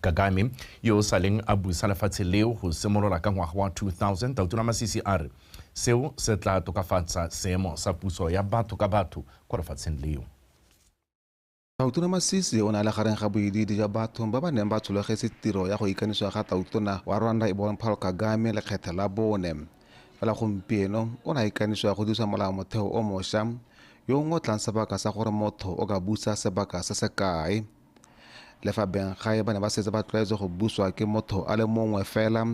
Kagame yo saleng a busa lefatshe leo go simolola ka ngwaga wa 2000 Tautona Masisi a re seo se tla tokafatsa seemo sa puso ya batho ka batho kwa lefatsheng leo. Tautona Masisi o na le gareng ga boididi ja batho ba ba neng ba tshologetse tiro ya go ikanisiwa ga Tautona wa Rwanda Paul Kagame le kgetho la bone. Fela gompieno o na ikanisiwa go dirisa molao motheo o mošwa yo ngotlang sebaka sa gore motho o ka busa sebaka se se kae. Le fa beng gae ba ne ba setse ba tlwaetse go buswa ke motho a le mongwe fela,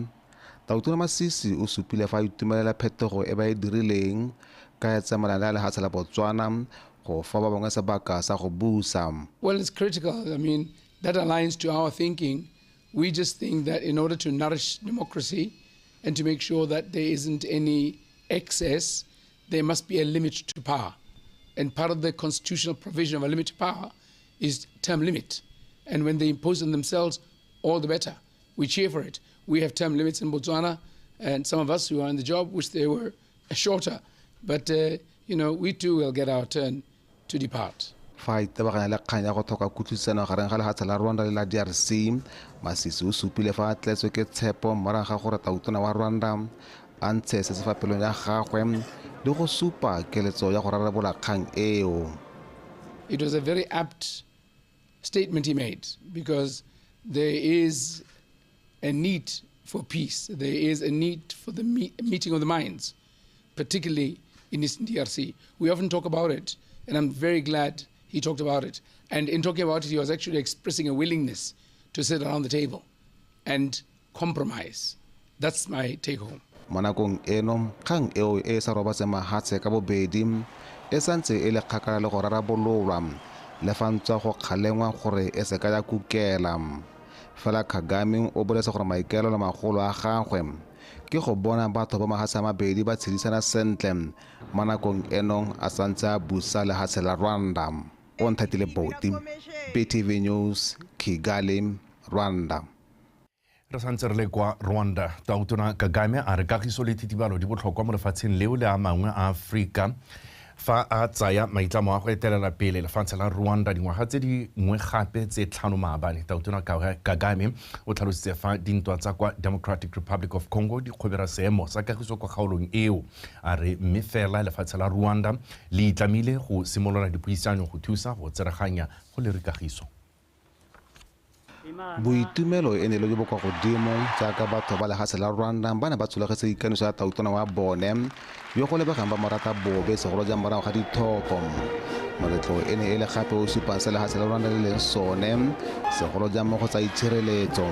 Tautona Masisi o supile fa itumelela phetogo e ba e dirileng ka ya tsamayana le lefatshe la Botswana go fa ba bangwe sebaka sa go busa. Well, it's critical. I mean, that aligns to our thinking. We just think that in order to nourish democracy and to make sure that there isn't any excess, there must be a limit to power. And part of the constitutional provision of a limit to power is term limit. And when they impose on themselves, all the better. We cheer for it. We have term limits in Botswana, and some of us who are in the job wish they were shorter. But, we too will get our turn to depart. Fight the le kganya go tlhoka kutlwisano gareng ga lefatshe la Rwanda le la DRC. Masisi o supile fa a tletswe ke tshepo morago ga gore Tautona wa Rwanda a ntshe se se fa pelong ya gagwe le go supa keletso ya go rarabola kgang eo. It was a very apt statement he made, because there is a need for peace. There is a need for the meeting of the minds, particularly in Eastern DRC. We often talk about it, and I'm very glad he talked about it. And in talking about it, he was actually expressing a willingness to sit around the table and compromise. That's my take home. Monakong eno kgang eo e sa robatse mahatshe ka bobedi e santse e le kgakala le go rarabololwa le fa ntswa go kgalengwa gore e se ka ya kukela. Fela Kagame o boletse gore maikaelelo magolo a gagwe ke go bona batho ba mahatshe a mabedi ba tshedisana sentle mo nakong eno a santse a busa lefatshe la Rwanda. O Nthatile Boti, BTV News, Kigali, Rwanda. Re santse re le kwa Rwanda. Tautona Kagame a re kagiso le thitibalo di botlhokwa mo lefatsheng leo le a mangwe a Afrika fa a tsaya maitlamo a go etelela pele lefatshe la Rwanda dingwaga tse dingwe gape tse tlhano maabane. Tautona Kagame o tlhalositse fa dintwa tsa kwa Democratic Republic of Congo di kgobera seemo sa kagiso kwa kgaolong eo. A re mme fela lefatshe la Rwanda le itlamile go simolola dipuisano go thusa go tsereganya go le kagiso. Boitumelo e ne le bo kwa godimo jaaka batho ba lefatshe la Rwanda ba ne ba tshologetse ikaniso ya Tautona wa bone yo go lebegang ba morata bobe segolo jang morago ga dithoto. Moletlo e ne e le gape o supang se lefatshe la Rwanda le leng sone segolo jang mo go tsa itshireletso.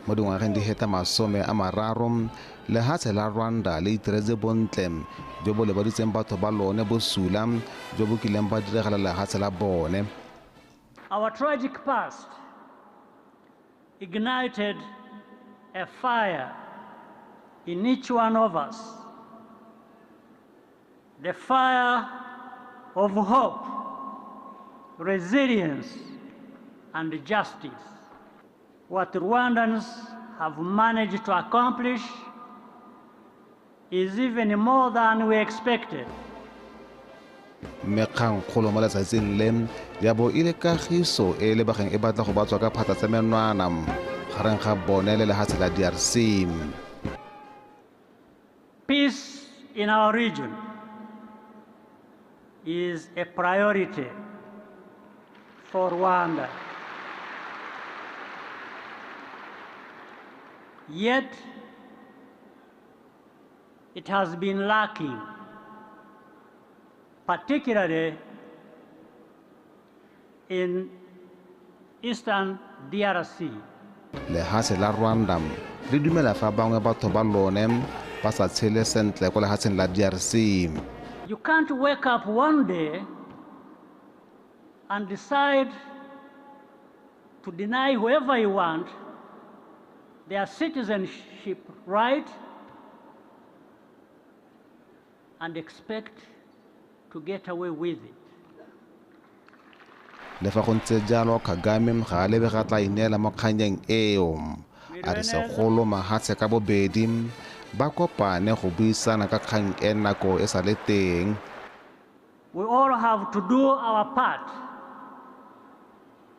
Mo dingwageng di heta 30 lefatshe la Rwanda le itiretse bontle jo bo lebaditseng batho ba lone bosula jo bo kileng ba diragala lefatshe la bone. Our tragic past ignited a fire in each one of us, the fire of hope, resilience, and justice. What Rwandans have managed to accomplish is even more than we expected. Mekgang kgolo mo letsatsing le ya bo ile kagiso e le bageng e batla go batswa ka phata tsa menwana gareng ga bone le lefatshe la DRC. Peace in our region is a priority for Rwanda. Yet it has been lacking, particularly in Eastern DRC. Lefatshe la Rwanda le dumela fa bangwe batho ba lone ba sa tshele sentle kwa lefatsheng la DRC. You can't wake up one day and decide to deny whoever you want their citizenship right and expect to get away with it. Le fa go ntse jalo Kagame ga a lebe ga tla ineela mo kganyeng eo. A re segolo mahatshe ka bobedi ba kopane go buisana ka kgang e nako e sa le teng. We all have to do our part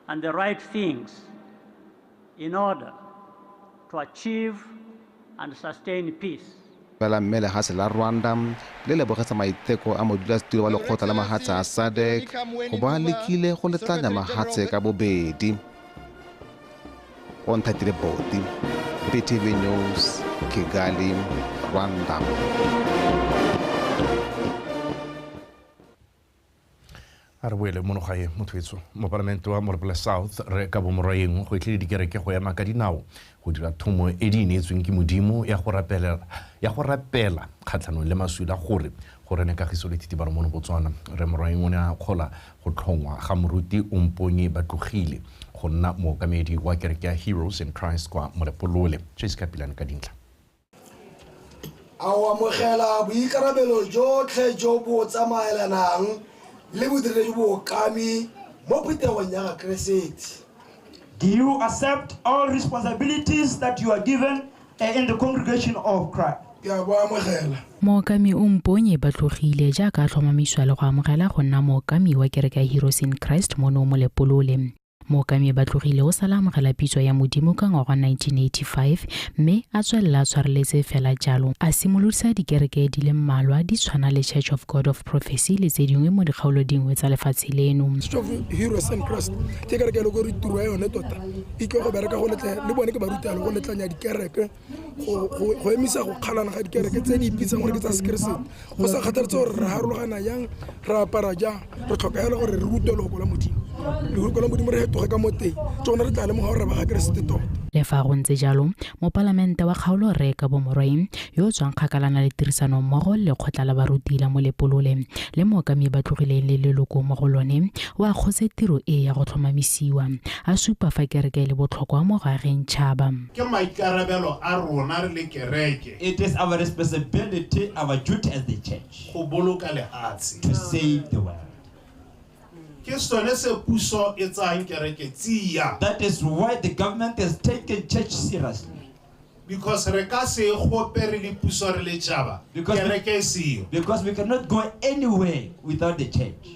and the right things in order to achieve and sustain peace. fela mme legatshe la Rwanda le lebogetse maiteko a modulasetilo wa lekgotla la magatse a SADC go ba lekile go letlanya magatse ka bobedi. Onthatile Boti, BTV News, Kigali, Rwanda. a re boele mono gae mothoetso mo parlamento wa Morpele South re ka bomorwaeng go itlhile dikereke go ema ka dinao go dira thomo e di neetsweng ke modimo ya go rapela kgatlhanong le maswila gore ne kagiso le thitibalo mo Botswana re morwaeng o ne a kgola go tlhongwa ga moruti o mponye ba tlogile go nna mookamedi wa kereke ya Heroes in Christ kwa Molepolole Jessica Pilane ka dintlha a o amogela boikarabelo jotlhe jo bo tsamaelanang le bodiredi bo kami mo phuthegong ya Keresete. Do you accept all responsibilities that you are given in the congregation of Christ? Ke a bo amogela. Mookami o mponye ba tlogile jaaka a tlhomamisiwa le go amogela go nna mookami wa kereke ya Heroes in Christ mo Molepolole. Mookami ba tlogile o sala amogela pitso ya modimo ka ngwaga 1985 mme a tswelela tshwareletse fela jalo a simolodisa dikereke di le mmalwa di tshwana le Church of God of Prophecy le tse dingwe mo dikgaolo dingwe tsa lefatshe leno. Church of Heroes in Christ ke kereke le go re tiro ya yone tota e ke go bereka go letla le bone ke ba rutela go letlanya dikereke go emisa go kgalana ga dikereke tse di ipitsang gore ke tsa Keresete go sa kgathaletse gore re harologana yang ra apara jang re tlhokela gore re rute le go la modimo le go la modimo re ka mote tsona re tla le mo ga re ba ga Keresete tota. Le fa go ntse jalo mo parlamente wa kgaolo re ka bomorwaeng yo tswang kgakalana le tirisano mmogo le kgotla la baruti la Molepolole le mookami ba tlogileng le leloko mo go lone wa kgotse tiro e ya go tlhomamisiwa a supa fa kereke le botlhokwa mo gageng tšhaba. Ke maikarabelo a rona re le kereke. It is our responsibility, our duty as the church Go boloka lehatshe. to save the world. Ke sone se puso e tsang kereke tsia. That is why the government has taken church seriously. Because re ka se gope re le puso re le tšhaba. Kereke seo. Because we cannot go anywhere without the church.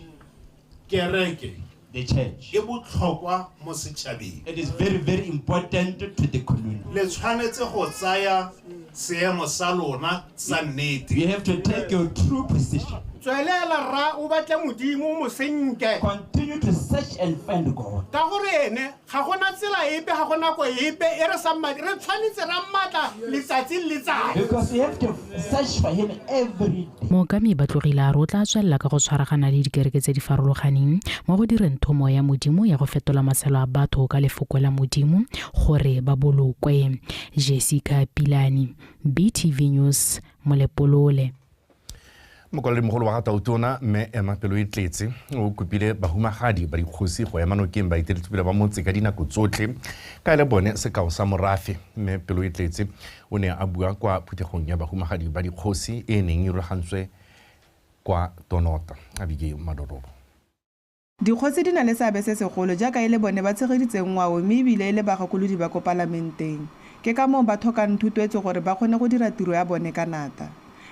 Kereke The church. e botlhokwa mo setšhabeng. It is very, very important to the community. Le tshwanetse go tsaya seemo sa lona sa nnete. You have to take your true position. Tswelela ra o batle modimo mo senke. Continue to search and find God. Ka gore ene ga gona tsela epe ga gona go epe e re sa madi re tshwanetse ra matla letsatsi le letsatsi. Because you have to search for him every day. Mookami ba tlogile a re o tla tswelela ka go tshwaragana le dikereke tse di farologaneng mo go direng thomo ya modimo ya go fetola matshelo a batho ka lefoko la modimo gore ba bolokwe. Jessica Pilane, BTV News, Molepolole. Mokwaledi mogolo wa Tonota mme Emma Pelo e tletse o kopile bahumagadi ba dikgosi go ema nokeng ba iteletsobile ba motse ka dinako tsotlhe ka le bone sekao sa morafe mme Pelo e tletse o ne a bua kwa phuthegong ya bahumagadi ba dikgosi e neng e rulagantswe kwa Tonota a bige madorobo. Dikgosi di na le seabe se segolo jaaka e le bone ba tshegeditseng ngwao mme ebile e le bagakolodi ba ko parlamenteng ke ka moo ba tlhokang thutwetso gore ba kgone go dira tiro ya bone ka nata.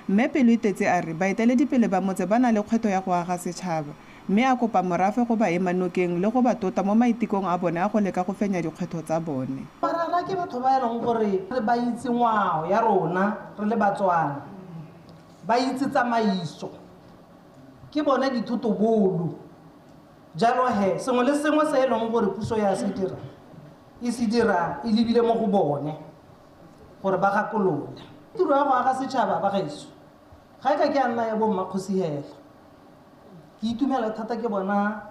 Mme Pelo e tletse a re baeteledipele ba motse ba na le kgwetho ya go aga setšhaba mme a kopa morafe go ba ema nokeng le go ba tota mo maitekong a bone a go leka go fenya dikgwetho tsa bone. Marara ke batho ba eleng gore re ba itse ngwao ya rona re le Batswana ba itse tsamaiso ke bone dithuto bolo jalo he sengwe le sengwe se eleng gore puso ya se dira e lebile mo go bone gore ba gakolole tiro ya go aga setšhaba ba gaetso ga e ka ke a nna ya bommakgosi hela ke itumela thata ke bona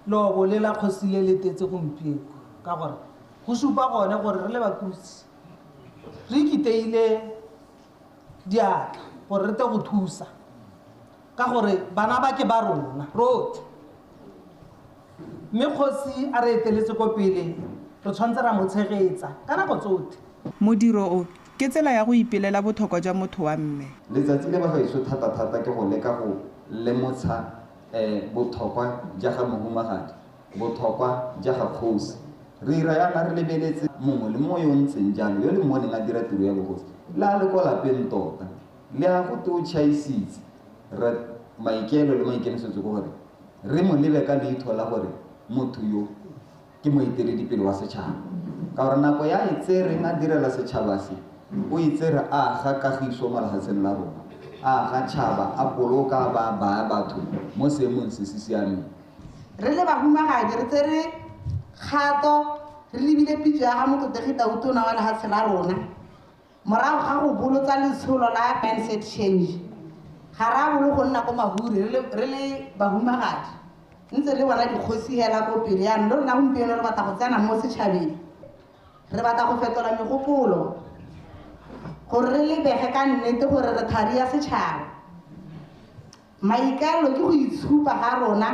lobo le la kgosi le letetse gompieno ka gore go supa gone gore re le bakusi re ikiteile diatla gore re te go thusa ka gore bana ba ke ba rona rotlhe mme kgosi a re eteletse ko pele re tshwanetse ra mo tshegetsa ka nako tsotlhe. Modiro o ke tsela ya go ipelela botlhokwa jwa motho wa mme. Letsatsi le ba gaetso thata ke go leka go lemotsha botlhokwa ja ga mohumagadi botlhokwa ja ga kgosi re ira yana re lebeletse mongwe le mongwe yo ntseng jalo yo le mmoneng a dira tiro ya bogosi la le kwa lapeng tota le a go te o tšhaisitse re maikelo le maikemisetso ko gore re mo lebe ka leitho la gore motho yo ke moeteledipele wa setšhaba ka gore nako ya itse re na direla setšhaba se o itse re aga kagiso mo lefatsheng la rona aga tšhaba a boloka ba batho mo seemong se se siameng re le bahumagadi re tsere kgato re lebile pitso ya ga mototegi Tautona wa lefatshe la rona morago ga go bolotsa letsholo la mindset change ga ra bolo go nna ko mahuri re le bahumagadi ntse le bona dikgosi hela ko pele ya nna rona gompieno re batla go tsena mo setšhabeng re batla go fetola megopolo gore re lebege ka nnete gore re thari ya setšhaba maikarolo ke go itshupa ga rona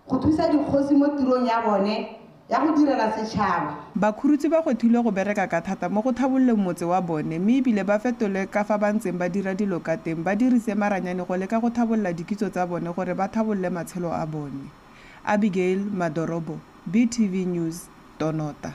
go thusa dikgosi mo tirong ya bone ya go direla setšhaba bakhurutsi ba gothilwe go bereka ka thata mo go thabolleng motse wa bone mme ebile ba fetole ka fa ba ntseng ba dira dilo ka teng ba dirise maranyane go leka go thabolla dikitso tsa bone gore ba thabolle matshelo a bone. Abigail Madorobo, BTV News, Tonota.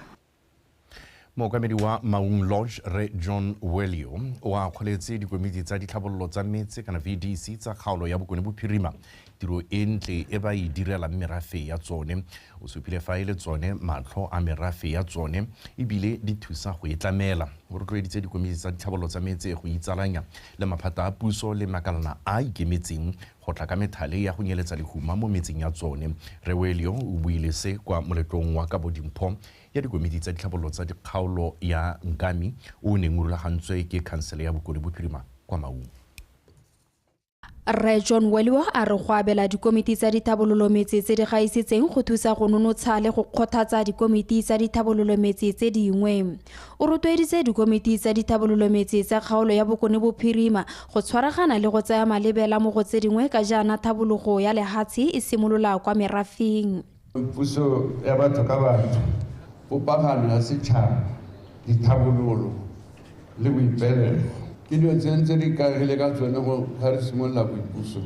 Mookamedi wa Maung Lodge Re John Welio o a kgoletse dikomiti tsa ditlhabololo tsa metse kana VDC tsa kgaolo ya bokone bophirima tiro e ntle e ba e direla merafe ya tsone o supile fa ile tsone matlho a merafe ya tsone ebile di thusa go etlamela go rotloeditse dikomiti tsa ditlhabololo tsa metse go itsalanya le maphata a puso le makalana a ikemetseng go tla ka methale ya go nyeletsa lehuma mo metseng ya tsone. Re Welio o buile se kwa moletlong wa ka bodimpho ya dikomiti tsa ditlhabololo tsa dikgaolo ya Nkami o neng o rulagantswe ke khansele ya bokone bophirima kwa Maung. Re John Welio a re go abela dikomiti tsa dithabololo metse tse di gaisitseng go thusa go nonotsha le go kgothatsa dikomiti tsa dithabololo metse tse dingwe. O rotloeditse dikomiti tsa dithabololo metse tsa kgaolo ya bokone bophirima go tshwaragana le go tsaya malebela mo go tse dingwe ka jaana thabologo ya lehatshe e simolola kwa merafeng. Puso ya batho ka batho popagano ya setšhaba dithabololo le boipelego ke dilo tse di kagile ka tsone go ga re simolola boipuso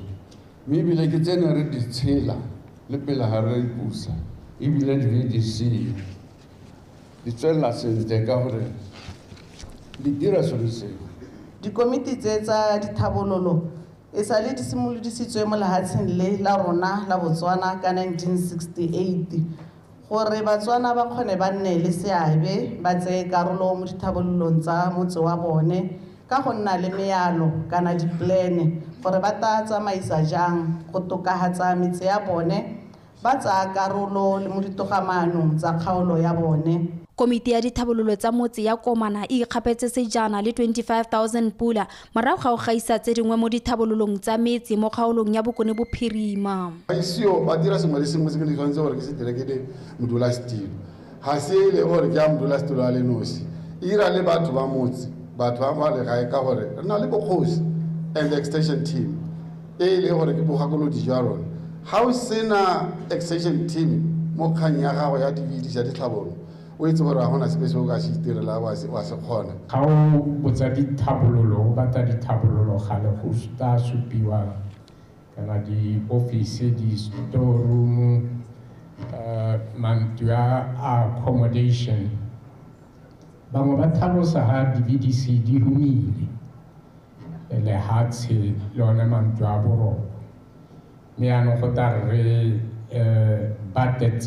mme ebile ke tsene re di tshela le pele ga re ipusa ebile di-VDC di tswelela sentle ka gore di dira selo seo. dikomiti tse tsa dithabololo e sa le di simolodisitswe mo lehatsheng le la rona la Botswana ka 1968 gore Batswana ba kgone ba nne le seabe ba tseye karolo mo dithabololong tsa motse wa bone ka go nna le mealo kana diplane gore ba ta tsamaisa jang go tokahatsa metse ya bone ba tsaya karolo le mo ditogamaanong tsa kgaolo ya bone. Komiti ya dithabololo tsa motse ya Komana e ikgapetse sejana le 25,000 pula morago ga go gaisa tse dingwe mo dithabololong tsa metse mo kgaolong ya bokone bophirima. Isio ba dira sengwe le sengwe se ke di tshwanetse gore ke se dire ke le modulasetilo ga se le gore ke a modulasetilo a le nosi e ira le batho ba motse batho ba le gae ka gore re na le bokgosi and the extension team e le gore ke bogakolodi jwa rona ga o sena extension team mo kgang ya gago ya DVD ya ditlhabololo o itse gore ga gona sepe se o ka se itirela wa se kgona ga o botsa dithabololo o batla dithabololo gale go sta supiwa kana di-office di-storeroom mantu ya accommodation bangwe ba tlhalosa ga di-VDC di humile lehatshe lone mantu a boroko mme yaanong go tla re batetse